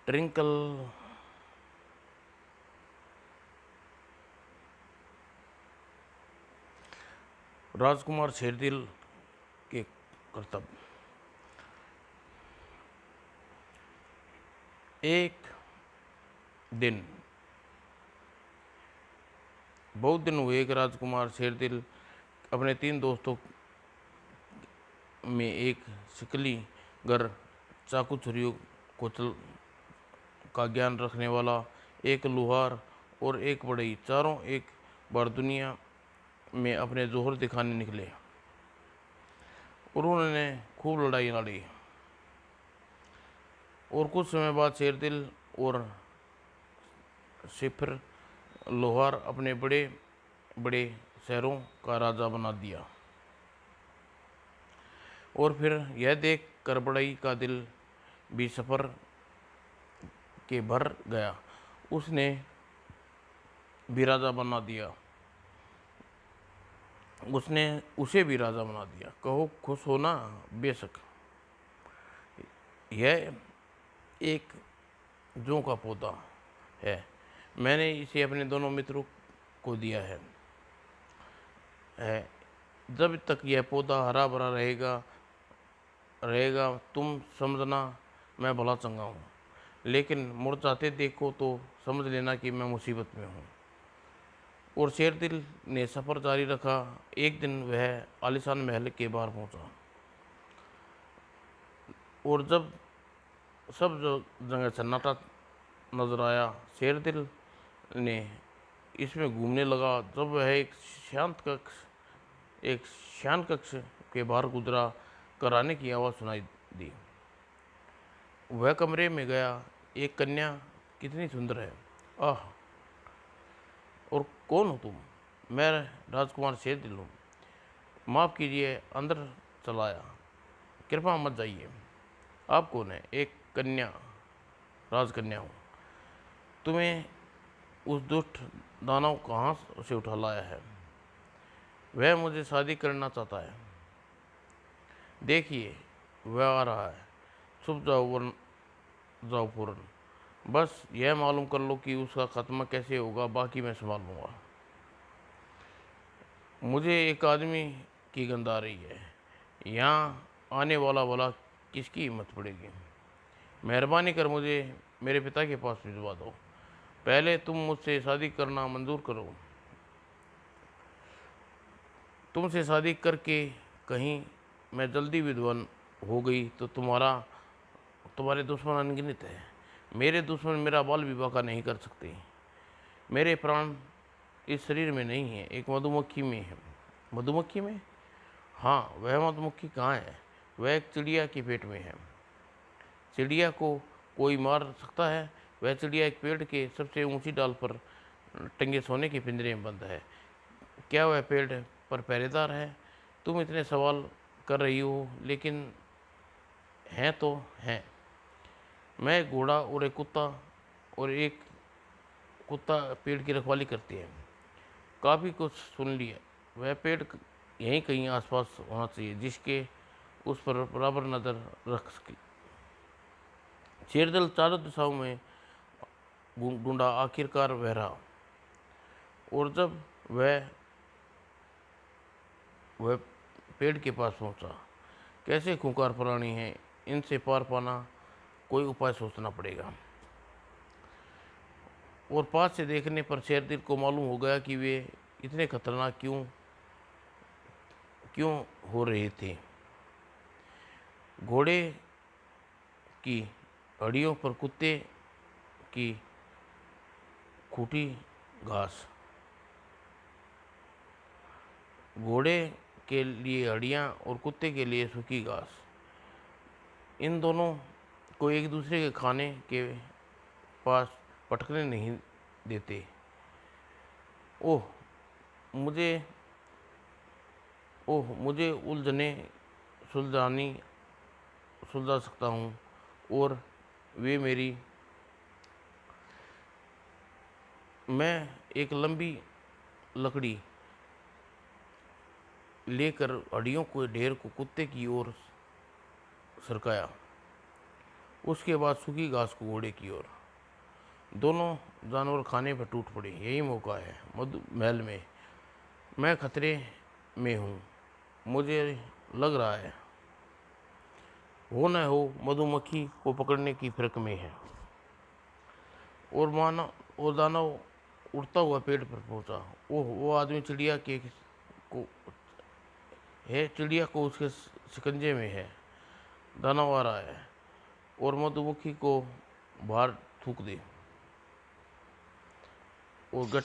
ट्रिंकल राजकुमार शेरदिल के करतब। एक दिन बहुत दिन हुए कि राजकुमार शेरदिल अपने 3 दोस्तों में एक शिकली गर चाकू छुरियों कोचल का ज्ञान रखने वाला, एक लुहार और एक बढ़ई, चारों एक बार दुनिया में अपने जोहर दिखाने निकले और उन्होंने खूब लड़ाई लड़ी। और कुछ समय बाद शेरदिल और सिफर लोहार अपने बड़े बड़े शहरों का राजा बना दिया। और फिर यह देख कर बढ़ई का दिल भी सफर के भर गया, उसने भी राजा बना दिया, उसने उसे भी राजा बना दिया। कहो खुश होना बेशक। यह एक जौ का पौधा है, मैंने इसे अपने दोनों मित्रों को दिया है। जब तक यह पौधा हरा भरा रहेगा तुम समझना मैं भला चंगा हूँ, लेकिन मुरझाते देखो तो समझ लेना कि मैं मुसीबत में हूँ। और शेरदिल ने सफ़र जारी रखा। एक दिन वह आलीशान महल के बाहर पहुँचा और जब सब जगह सन्नाटा नजर आया, शेरदिल ने इसमें घूमने लगा। जब वह एक शांत कक्ष के बाहर गुजरा, कराने की आवाज़ सुनाई दी। वह कमरे में गया। एक कन्या कितनी सुंदर है, आह! और कौन हो तुम? मैं राजकुमार शेरदिल हूँ। माफ़ कीजिए, अंदर चलाया, कृपया मत जाइए। आप कौन है? एक कन्या, राजकन्या हूँ। तुम्हें उस दुष्ट दानव कहाँ से उठा लाया है? वह मुझे शादी करना चाहता है। देखिए, वह आ रहा है। छुप जाओ वरन जाओ फौरन। बस यह मालूम कर लो कि उसका खात्मा कैसे होगा, बाकी मैं संभाल लूँगा। मुझे एक आदमी की गंध आ रही है। यहाँ आने वाला भला किसकी हिम्मत पड़ेगी? मेहरबानी कर मुझे मेरे पिता के पास भिजवा दो। पहले तुम मुझसे शादी करना मंजूर करो। तुमसे शादी करके कहीं मैं जल्दी विधवा हो गई तो तुम्हारे दुश्मन अनगिनत है। मेरे दुश्मन मेरा बाल विवाह का नहीं कर सकते। मेरे प्राण इस शरीर में नहीं है, एक मधुमक्खी में है। मधुमक्खी में? हाँ, वह मधुमक्खी कहाँ है? वह एक चिड़िया के पेट में है। चिड़िया को कोई मार सकता है? वह चिड़िया एक पेड़ के सबसे ऊंची डाल पर टंगे सोने के पिंजरे में बंद है। क्या वह पेड़ पर पहरेदार है? तुम इतने सवाल कर रही हो, लेकिन हैं तो हैं। मैं एक घोड़ा और एक कुत्ता, और एक कुत्ता पेड़ की रखवाली करती है। काफ़ी कुछ सुन लिया। वह पेड़ यहीं कहीं आसपास होना चाहिए जिसके उस पर बराबर नज़र रख सके। शेरदिल चारों दिशाओं में ढूंढा, आखिरकार वह रहा। और जब वह पेड़ के पास पहुंचा, कैसे खूंखार प्राणी हैं, इनसे पार पाना कोई उपाय सोचना पड़ेगा। और पास से देखने पर शेरदिल को मालूम हो गया कि वे इतने खतरनाक क्यों क्यों हो रहे थे। घोड़े की हड्डियों पर कुत्ते की खूटी घास, घोड़े के लिए हड्डियाँ और कुत्ते के लिए सूखी घास, इन दोनों को एक दूसरे के खाने के पास पटकने नहीं देते। ओह मुझे मुझे उलझने सुलझानी सुलझा सकता हूँ, और वे मेरी मैं एक लंबी लकड़ी लेकर हड्डियों के ढेर को कुत्ते की ओर सरकाया। उसके बाद सूखी घास को घोड़े की ओर। दोनों जानवर खाने पर टूट पड़े। यही मौका है मधु महल में। मैं खतरे में हूँ, मुझे लग रहा है। हो न हो मधुमक्खी को पकड़ने की फिरक में है। और दानव उड़ता हुआ पेड़ पर पहुंचा। ओह, वो आदमी चिड़िया के को है, चिड़िया को उसके शिकंजे में है। दानव आ रहा है और मधुमक्खी को बाहर थूक दे। और गट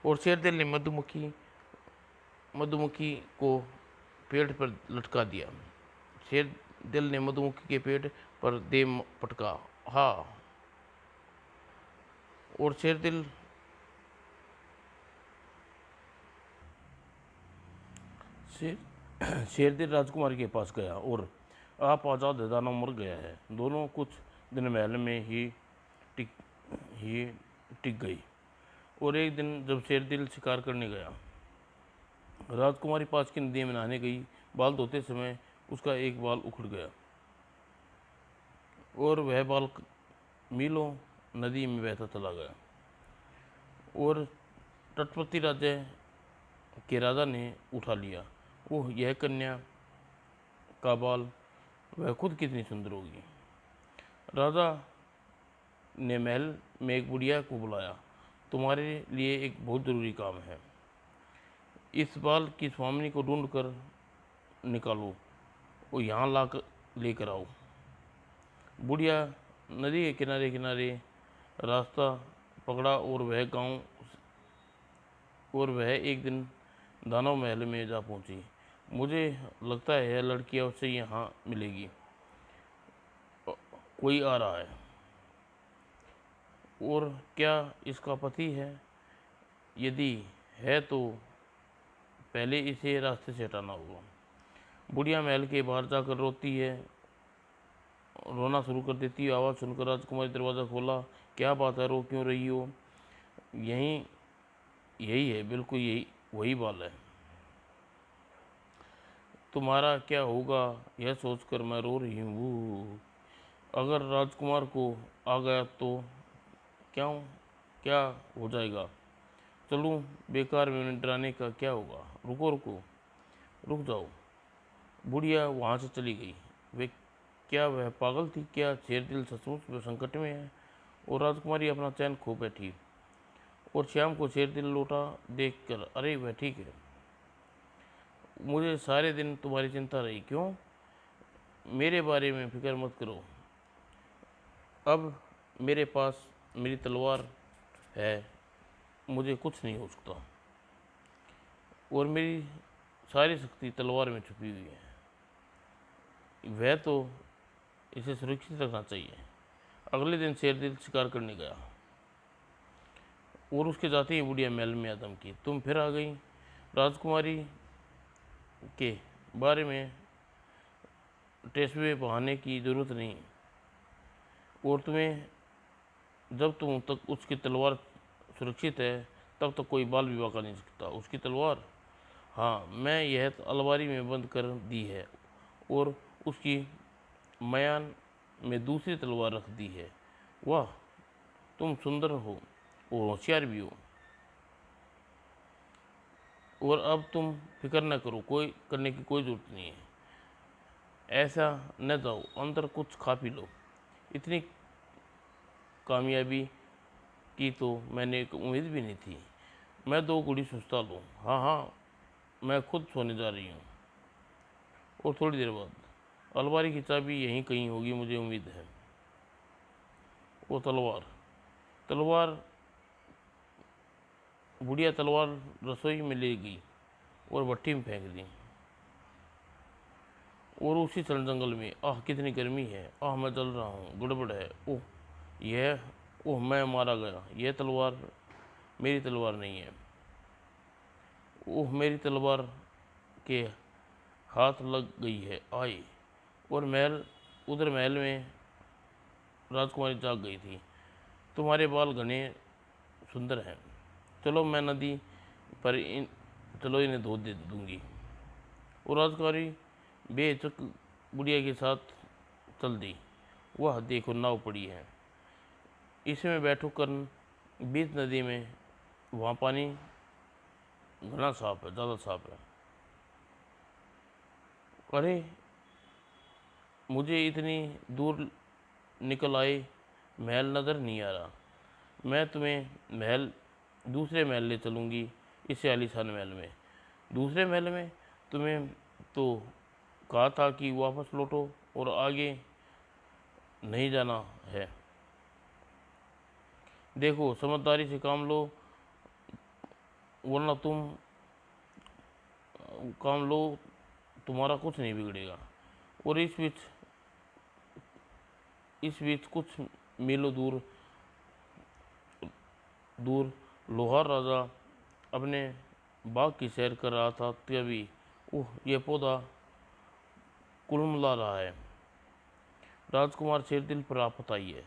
और शेरदिल ने मधुमक्खी को पेड़ पर लटका दिया। शेरदिल ने मधुमक्खी के पेड़ पर दे पटका। हाँ। और शेर शेरदिल राजकुमारी के पास गया और आप आज़ाद है, दानव मर गया है। दोनों कुछ दिन महल में टिक ही टिक गई। और एक दिन जब शेरदिल शिकार करने गया, राजकुमारी पास की नदी में नहाने गई। बाल धोते समय उसका एक बाल उखड़ गया और वह बाल मीलों नदी में बहता चला गया। और तटवर्ती राज्य के राजा ने उठा लिया। ओह, यह कन्या का बाल, वह खुद कितनी सुंदर होगी। राजा ने महल में एक बुढ़िया को बुलाया। तुम्हारे लिए एक बहुत ज़रूरी काम है। इस बाल की स्वामिनी को ढूंढ कर निकालो और यहाँ ला कर लेकर आओ। बुढ़िया नदी के किनारे किनारे रास्ता पकड़ा और वह एक दिन दानव महल में जा पहुंची। मुझे लगता है यह लड़की अवश्य यहाँ मिलेगी। कोई आ रहा है। और क्या इसका पति है? यदि है तो पहले इसे रास्ते से हटाना होगा। बुढ़िया महल के बाहर जाकर रोना शुरू कर देती है। आवाज़ सुनकर राजकुमारी दरवाज़ा खोला। क्या बात है, रो क्यों रही हो? यही यही है, बिल्कुल यही वही बाल है। तुम्हारा क्या होगा यह सोचकर मैं रो रही हूँ। अगर राजकुमार को आ गया तो क्यों क्या हो जाएगा? चलूँ, बेकार में उन्हें डराने का क्या होगा। रुक जाओ। बुढ़िया वहाँ से चली गई। क्या वह पागल थी? क्या शेरदिल सचमुच में संकट में है? और राजकुमारी अपना चैन खो बैठी। और शाम को शेरदिल लौटा देखकर, अरे वह ठीक है। मुझे सारे दिन तुम्हारी चिंता रही। क्यों? मेरे बारे में फिक्र मत करो। अब मेरे पास मेरी तलवार है, मुझे कुछ नहीं हो सकता। और मेरी सारी शक्ति तलवार में छुपी हुई है। वह तो इसे सुरक्षित रखना चाहिए। अगले दिन शेरदिल शिकार करने गया और उसके जाते ही बुढ़िया महल में आदम की। तुम फिर आ गई। राजकुमारी के बारे में टेसवे बहाने की ज़रूरत नहीं। और जब तुम तक उसकी तलवार सुरक्षित है तब तक कोई बाल विवाह कर नहीं सकता। उसकी तलवार, हाँ, मैं यह अलमारी में बंद कर दी है और उसकी मयान में दूसरी तलवार रख दी है। वाह, तुम सुंदर हो और होशियार भी हो। और अब तुम फिक्र न करो, कोई करने की कोई ज़रूरत नहीं है। ऐसा न जाओ, अंदर कुछ खा पी लो। इतनी कामयाबी की तो मैंने एक उम्मीद भी नहीं थी। मैं 2 गुड़ी सुस्ता लूँ। हाँ हाँ, मैं खुद सोने जा रही हूँ। और थोड़ी देर बाद, अलमारी की चाबी यहीं कहीं होगी, मुझे उम्मीद है। वो तलवार बुढ़िया तलवार रसोई में ले गई और भट्टी में फेंक दी। और उसी सन जंगल में, आह कितनी गर्मी है, आह मैं जल रहा हूँ, गड़बड़ है। ओह मैं मारा गया। यह तलवार मेरी तलवार नहीं है। ओह, मेरी तलवार के हाथ लग गई है। आए। और महल में राजकुमारी जाग गई थी। तुम्हारे बाल घने सुंदर हैं। चलो, मैं नदी पर चलो, इन्हें धो दे दूंगी। और राजकुमारी बेहिचक बुढ़िया के साथ चल दी। वह देखो नाव पड़ी है, इसमें बैठो कर्ण, बीच नदी में। वहाँ पानी घना साफ है, ज़्यादा साफ है। अरे मुझे इतनी दूर निकल आए, महल नज़र नहीं आ रहा। मैं तुम्हें महल, दूसरे महल ले चलूँगी, इससे आलीशान महल में। दूसरे महल में? तुम्हें तो कहा था कि वापस लौटो और आगे नहीं जाना है। देखो समझदारी से काम लो, वरना तुम काम लो, तुम्हारा कुछ नहीं बिगड़ेगा। और इस बीच कुछ मीलों दूर दूर लोहार राजा अपने बाग की सैर कर रहा था। तभी ओह, यह पौधा कुलमुला रहा है। राजकुमार शेरदिल पर आफत आई है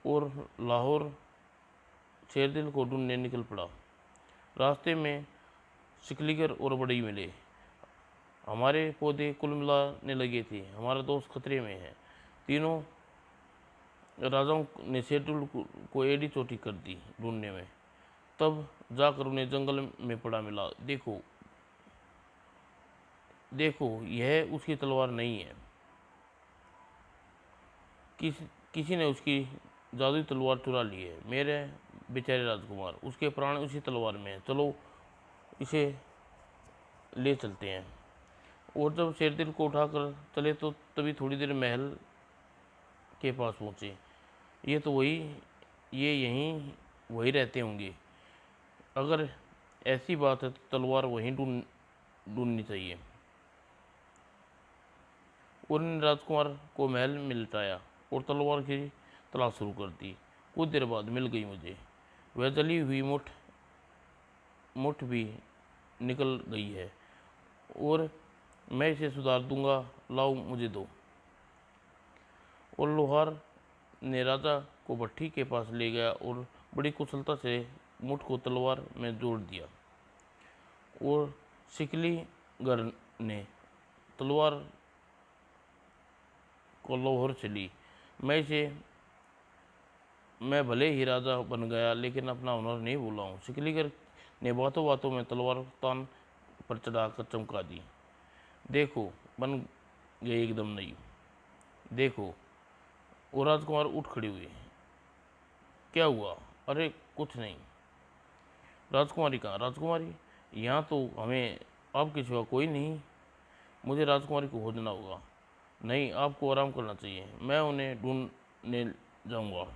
और लाहौर शेरदिल को ढूंढने निकल पड़ा। रास्ते में शिकलीगर और बड़ई मिले। हमारे पौधे कुलमिलाने लगे थे, हमारा दोस्त खतरे में है। तीनों राजाओं ने शेरदिल को एड़ी चोटी कर दी ढूंढने में। तब जाकर उन्हें जंगल में पड़ा मिला। देखो देखो, यह उसकी तलवार नहीं है। किसी ने उसकी जादुई तलवार चुरा ली है। मेरे बेचारे राजकुमार, उसके प्राण उसी तलवार में है। चलो इसे ले चलते हैं। और जब शेरदिल को उठाकर चले तो तभी थोड़ी देर महल के पास पहुँचे। ये यहीं वही रहते होंगे। अगर ऐसी बात है तो तलवार वहीं ढूंढनी चाहिए। उन्होंने राजकुमार को महल में लिटाया और तलवार की तलाश शुरू कर दी। कुछ देर बाद मिल गई मुझे। वह जली हुई मुठ भी निकल गई है और मैं इसे सुधार दूंगा। लाओ मुझे दो। और लोहार ने राजा को भट्टी के पास ले गया और बड़ी कुशलता से मुठ को तलवार में जोड़ दिया। और शिकलीगर ने तलवार को लोहर से ली। मैं भले ही राजा बन गया, लेकिन अपना हुनर नहीं भूला हूँ। शिकलीगर ने बातों बातों में तलवार तान पर चढ़ाकर चमका दी। देखो, बन गई एकदम नई। देखो। और राजकुमार उठ खड़े हुए। क्या हुआ? अरे कुछ नहीं। राजकुमारी कहाँ? राजकुमारी यहाँ तो हमें आपके सिवा कोई नहीं। मुझे राजकुमारी को खोजना होगा। नहीं, आपको आराम करना चाहिए, मैं उन्हें ढूंढने जाऊंगा।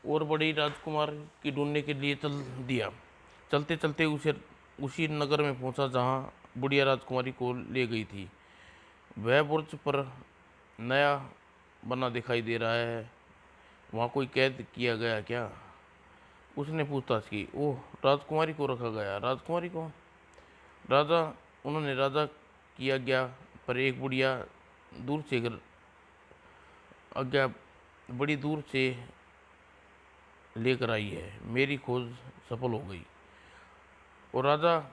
और बड़ी राजकुमार की ढूंढने के लिए चल दिया। चलते चलते उसी नगर में पहुंचा जहां बुढ़िया राजकुमारी को ले गई थी। वह बुर्ज पर नया बना दिखाई दे रहा है। वहाँ कोई कैद किया गया क्या? उसने पूछताछ की। ओह, राजकुमारी को रखा गया। राजकुमारी को? राजा उन्होंने राजा की आज्ञा पर एक बुढ़िया दूर से आज्ञा बड़ी दूर से लेकर आई है। मेरी खोज सफल हो गई। और राजा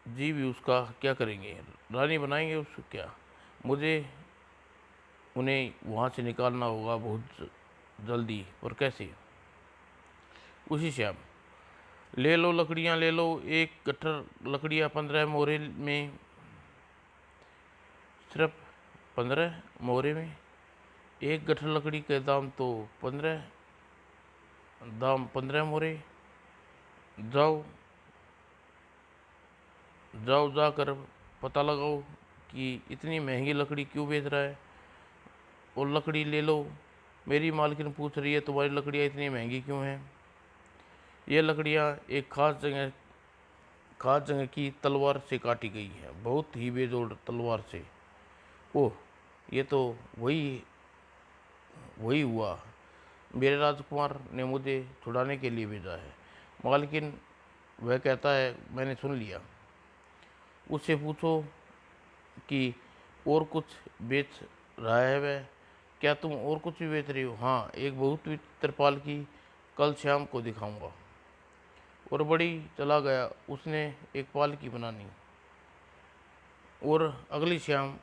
जी भी उसका क्या करेंगे? रानी बनाएंगे उसको क्या? मुझे उन्हें वहाँ से निकालना होगा बहुत जल्दी। और कैसे? उसी शाम। ले लो लकड़ियाँ, ले लो। एक गट्ठर लकड़ियाँ 15 मोहरे में। सिर्फ 15 मोहरे में? एक गट्ठर लकड़ी का दाम तो 15 मोहरे। जाओ जाओ, जाकर पता लगाओ कि इतनी महंगी लकड़ी क्यों बेच रहा है, और लकड़ी ले लो। मेरी मालकिन पूछ रही है तुम्हारी लकड़ियाँ इतनी महंगी क्यों हैं? ये लकड़ियाँ एक खास जगह की तलवार से काटी गई है, बहुत ही बेजोड़ तलवार से। ओह, ये तो वही वही हुआ। मेरे राजकुमार ने मुझे छुड़ाने के लिए भेजा है। मालकिन वह कहता है, मैंने सुन लिया। उससे पूछो कि और कुछ बेच रहा है वह। क्या तुम और कुछ भी बेच रही हो? हाँ, एक बहुत तिरपाल की, कल शाम को दिखाऊंगा। और बड़ी चला गया। उसने एक पालकी बनानी। और अगली शाम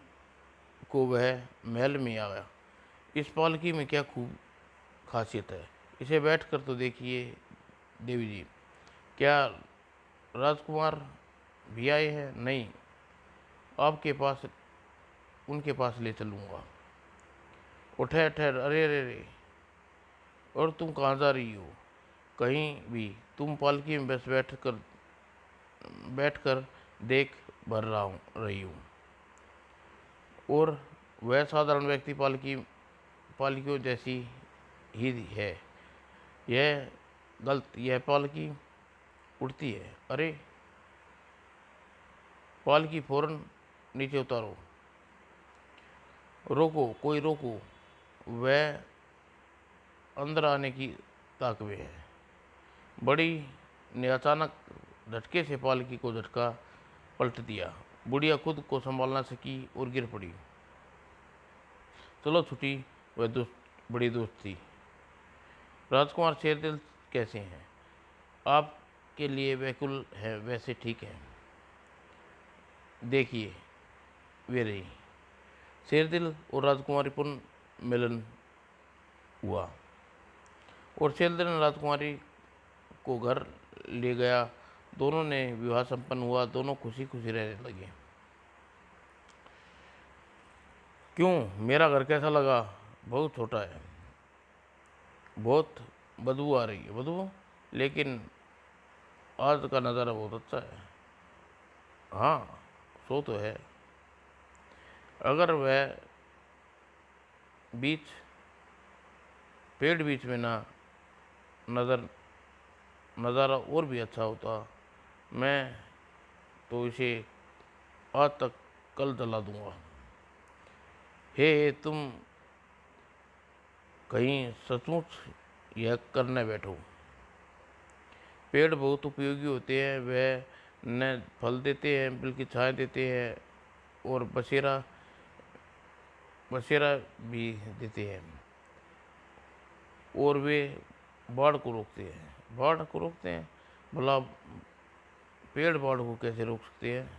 को वह महल में आया। इस पालकी में क्या खूब खासियत है, इसे बैठ कर तो देखिए देवी जी। क्या राजकुमार भी आए हैं? नहीं, आपके पास उनके पास ले चलूँगा। और ठहर ठहर, अरे अरे अरे, और तुम कहाँ जा रही हो? कहीं भी। तुम पालकी में बस बैठ कर देख भर रही हूँ। और वह साधारण व्यक्ति पालकियों जैसी ही है। यह गलत, यह पालकी उड़ती है। अरे पालकी फौरन नीचे उतारो, रोको, कोई रोको। वह अंदर आने की ताक में है। बड़ी ने अचानक झटके से पालकी को झटका पलट दिया। बुढ़िया खुद को संभाल न सकी और गिर पड़ी। चलो छुट्टी। वह बड़ी दोस्त थी। राजकुमार शेरदिल कैसे हैं? आपके लिए व्याकुल है, वैसे ठीक है। देखिए वे रही। शेरदिल और राजकुमारी पुनः मिलन हुआ और शेरदिल ने राजकुमारी को घर ले गया। दोनों ने विवाह संपन्न हुआ। दोनों खुशी खुशी रहने लगे। क्यों, मेरा घर कैसा लगा? बहुत छोटा है, बहुत बदबू आ रही है। बदबू? लेकिन आज का नज़ारा बहुत अच्छा है। हाँ, सो तो है। अगर वह बीच पेड़ बीच में ना नज़ारा और भी अच्छा होता। मैं तो इसे आज तक कल जला दूंगा। हे तुम कहीं सचमुच यह करने बैठो? पेड़ बहुत उपयोगी होते हैं। वह न फल देते हैं बल्कि छाया देते हैं और बसेरा बसेरा भी देते हैं। और वे बाढ़ को रोकते हैं। बाढ़ को रोकते हैं? भला पेड़ बाढ़ को कैसे रोक सकते हैं?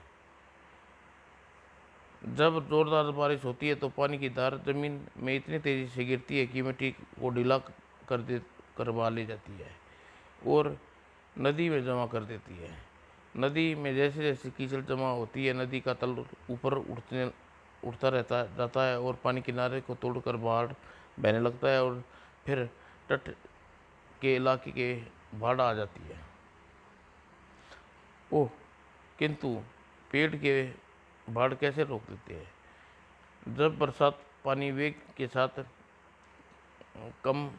जब जोरदार बारिश होती है तो पानी की धार जमीन में इतनी तेजी से गिरती है कि मिट्टी को ढीला करवा ले जाती है और नदी में जमा कर देती है। नदी में जैसे जैसे कीचड़ जमा होती है, नदी का तल ऊपर उठता रहता जाता है और पानी किनारे को तोड़कर बाढ़ बहने लगता है और फिर तट के इलाके के बाढ़ आ जाती है। ओह, किंतु पेड़ के बाढ़ कैसे रोक देते हैं? जब बरसात पानी वेग के साथ कम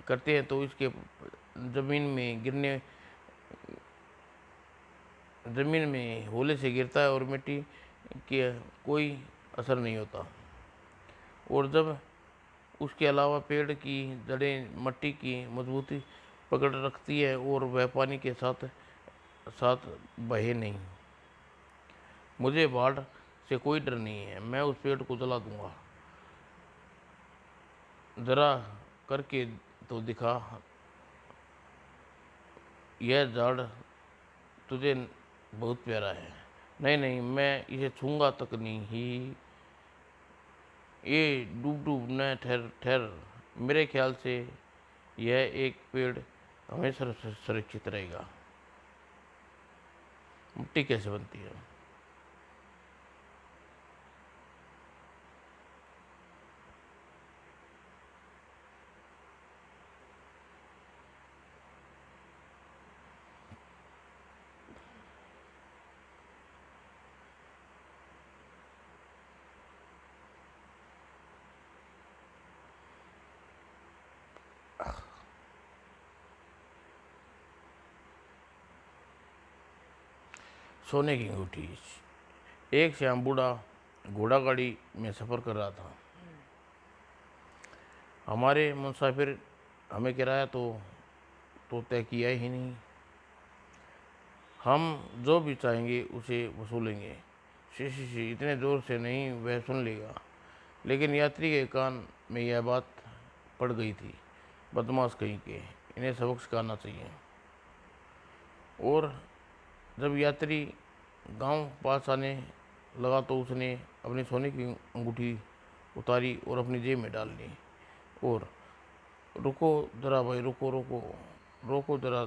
करते हैं तो इसके जमीन में गिरने ज़मीन में होले से गिरता है और मिट्टी के कोई असर नहीं होता। और जब उसके अलावा पेड़ की जड़ें मिट्टी की मजबूती पकड़ रखती है और वह पानी के साथ साथ बहे नहीं। मुझे बाढ़ से कोई डर नहीं है। मैं उस पेड़ को जला दूंगा। जरा करके तो दिखा। यह झाड़ तुझे बहुत प्यारा है। नहीं नहीं, मैं इसे छूंगा तक नहीं ही। ये डूब डूब न, ठहर ठहर। मेरे ख्याल से यह एक पेड़ हमेशा सुरक्षित रहेगा। मिट्टी कैसे बनती है? सोने की अंगूठी। एक श्याम बूढ़ा घोड़ा गाड़ी में सफ़र कर रहा था। हमारे मुसाफिर हमें किराया तो तय किया ही नहीं। हम जो भी चाहेंगे उसे वसूलेंगे। शी शी शी, इतने ज़ोर से नहीं, वह सुन लेगा। लेकिन यात्री के कान में यह बात पड़ गई थी। बदमाश कहीं के, इन्हें सबक सिखाना चाहिए। और जब यात्री गांव पास आने लगा तो उसने अपनी सोने की अंगूठी उतारी और अपनी जेब में डाल ली। और रुको ज़रा भाई, रुको रुको, रोको ज़रा,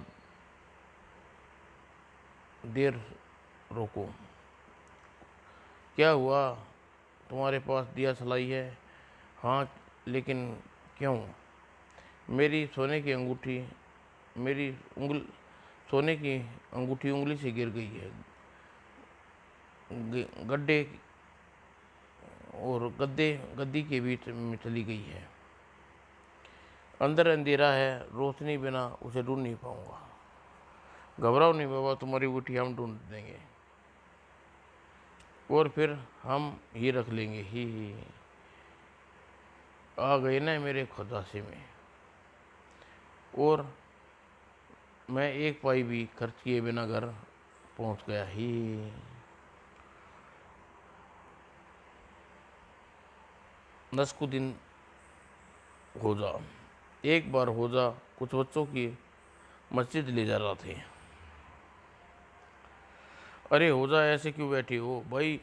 देर रोको। क्या हुआ, तुम्हारे पास दिया सलाई है? हाँ, लेकिन क्यों? मेरी सोने की अंगूठी, मेरी उंगल सोने की अंगूठी उंगली से गिर गई है, गड्ढे और गद्दी के बीच में चली गई है। अंदर अंधेरा है, रोशनी बिना उसे ढूंढ नहीं पाऊंगा। घबराओ नहीं बाबा, तुम्हारी अंगूठी हम ढूंढ देंगे और फिर हम ही रख लेंगे। ही आ गए ना मेरे खुदासे में। और मैं एक पाई भी खर्च किए बिना घर पहुंच गया। ही 10 को दिन हो जा। एक बार हो जा कुछ बच्चों की मस्जिद ले जा रहा थे। अरे हो जा, ऐसे क्यों बैठे हो भाई?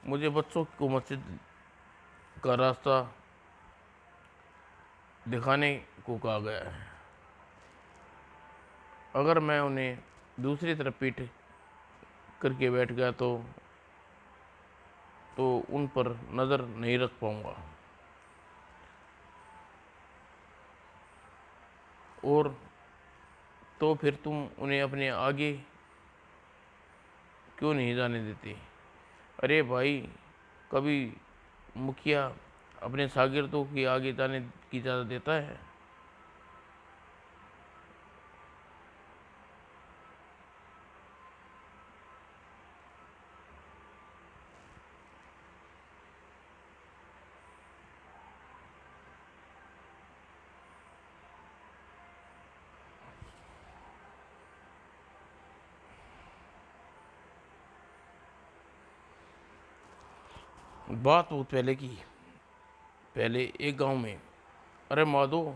मुझे बच्चों को मस्जिद का रास्ता दिखाने को कहा गया है। अगर मैं उन्हें दूसरी तरफ पीठ करके बैठ गया तो उन पर नज़र नहीं रख पाऊंगा। और तो फिर तुम उन्हें अपने आगे क्यों नहीं जाने देते? अरे भाई, कभी मुखिया अपने शागिर्दों के आगे जाने की इजाज़त देता है? बात बहुत पहले की। पहले एक गांव में, अरे माधो,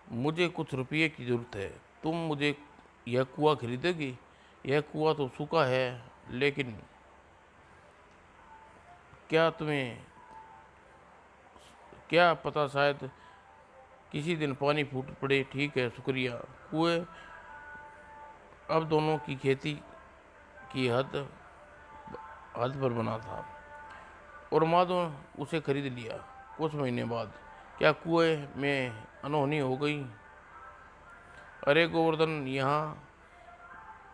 मुझे कुछ रुपये की ज़रूरत है। तुम मुझे यह कुआं खरीदोगी? यह कुआं तो सूखा है, लेकिन क्या तुम्हें क्या पता, शायद किसी दिन पानी फूट पड़े। ठीक है, शुक्रिया। कुएं अब दोनों की खेती की हद हद पर बना था और माधो उसे खरीद लिया। कुछ महीने बाद क्या कुएं में अनहोनी हो गई। अरे गोवर्धन, यहाँ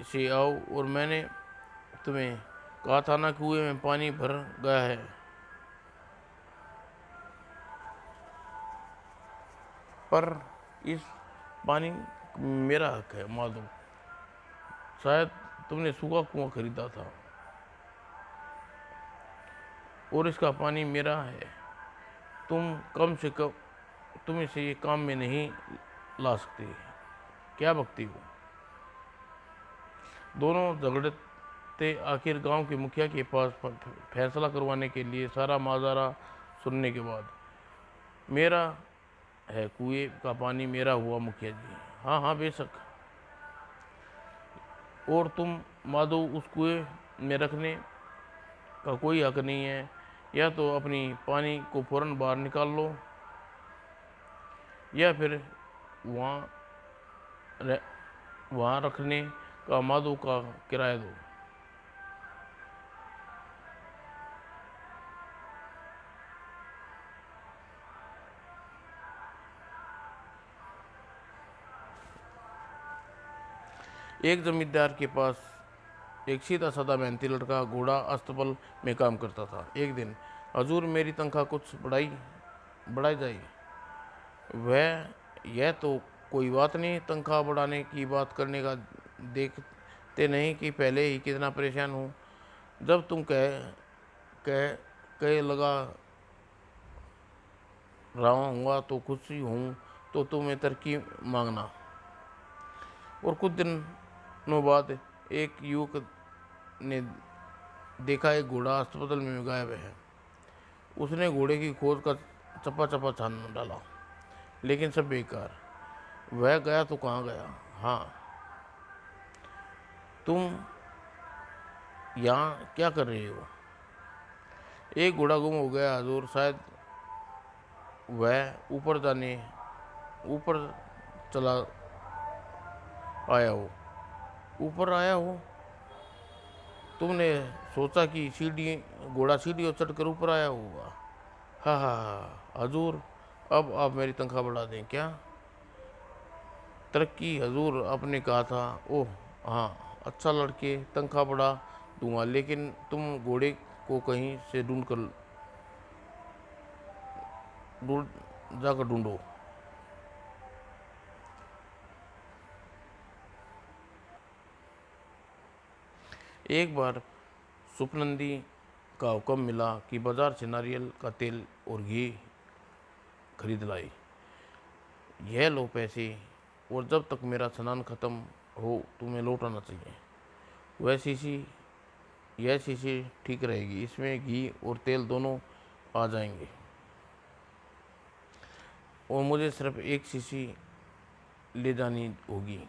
से आओ, और मैंने तुम्हें कहा था ना, कुएं में पानी भर गया है। पर इस पानी मेरा हक है माधो। शायद तुमने सूखा कुआं खरीदा था और इसका पानी मेरा है। तुम कम से कम तुम इसे ये काम में नहीं ला सकते। क्या बकती हो? दोनों झगड़ते आखिर गांव के मुखिया के पास फैसला करवाने के लिए। सारा माजरा सुनने के बाद, मेरा है कुएं का पानी, मेरा हुआ मुखिया जी। हाँ हाँ, बेशक। और तुम माधो, उस कुएं में रखने का कोई हक नहीं है। या तो अपनी पानी को फौरन बाहर निकाल लो, या फिर वहाँ वहाँ रखने का माधो का किराया दो। एक जमींदार के पास एक सीधा साधा मेहनती लड़का घोड़ा अस्तबल में काम करता था। एक दिन, हजूर, मेरी तनख्वाह कुछ बढ़ाई जाए। वह यह तो कोई बात नहीं, तनख्वाह बढ़ाने की बात करने का देखते नहीं कि पहले ही कितना परेशान हूँ। जब तुम कह कह लगा रहा हूँगा तो खुशी हूँ, तो तुम्हें तरक्की मांगना। और कुछ दिनों बाद एक युवक ने देखा एक घोड़ा अस्पताल में गायब है। उसने घोड़े की खोज का चप्पा चप्पा छान डाला, लेकिन सब बेकार। वह गया तो कहाँ गया? हाँ, तुम यहाँ क्या कर रहे हो? एक घोड़ा गुम हो गया हजूर, शायद वह ऊपर चला आया हो। ऊपर आया हो? तुमने सोचा कि सीढ़ी घोड़ा सीढ़ियों चढ़कर ऊपर आया होगा। हाँ हाँ हाँ हजूर, अब आप मेरी तनख्वाह बढ़ा दें क्या? तरक्की हजूर, आपने कहा था। ओह हाँ, अच्छा लड़के, तनख्वाह बढ़ा दूंगा, लेकिन तुम घोड़े को कहीं से ढूंढ जाकर ढूंढो। एक बार सुपनंदी का हुक्म मिला कि बाजार से नारियल का तेल और घी खरीद लाई। यह लो पैसे, और जब तक मेरा स्नान खत्म हो तुम्हें लौटाना चाहिए। वह शीशी यह शीशी ठीक रहेगी, इसमें घी और तेल दोनों आ जाएंगे, और मुझे सिर्फ एक शीशी ले जानी होगी,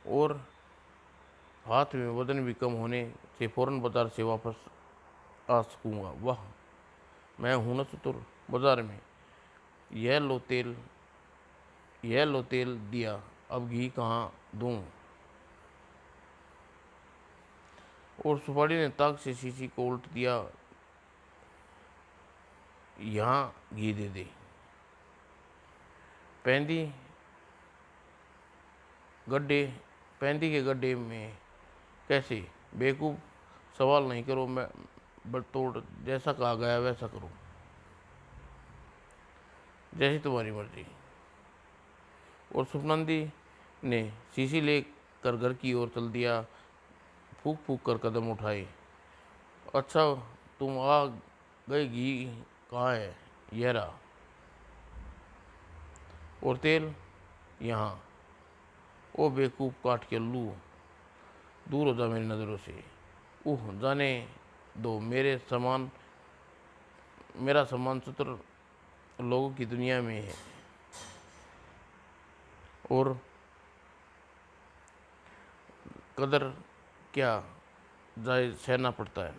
और हाथ में वजन भी कम होने से फौरन बाजार से वापस आ सकूँगा। वाह, मैं हूँ न चतुर बाजार में। यह लो तेल यह लो तेल दिया, अब घी कहाँ दूँ? और सुपारी ने ताक से शीशी को उल्ट दिया। यहाँ घी दे दे। पेंदी गड्ढे पेंदी के गड्ढे में कैसे? बेवकूफ़, सवाल नहीं करो, मैं बटतोड़, जैसा कहा गया वैसा करो, जैसी तुम्हारी मर्जी। और सुपनंदी ने शीशी लेकर घर की ओर चल दिया, फूक फूक कर कदम उठाए। अच्छा, तुम आ गए, घी कहाँ है? यह रहा। और तेल? यहाँ। ओ बेवकूफ़, काट के लू, दूर हो जा मेरी नज़रों से। जाने दो, मेरा सम्मान चतुर लोगों की दुनिया में है, और कदर क्या जाए सहना पड़ता है।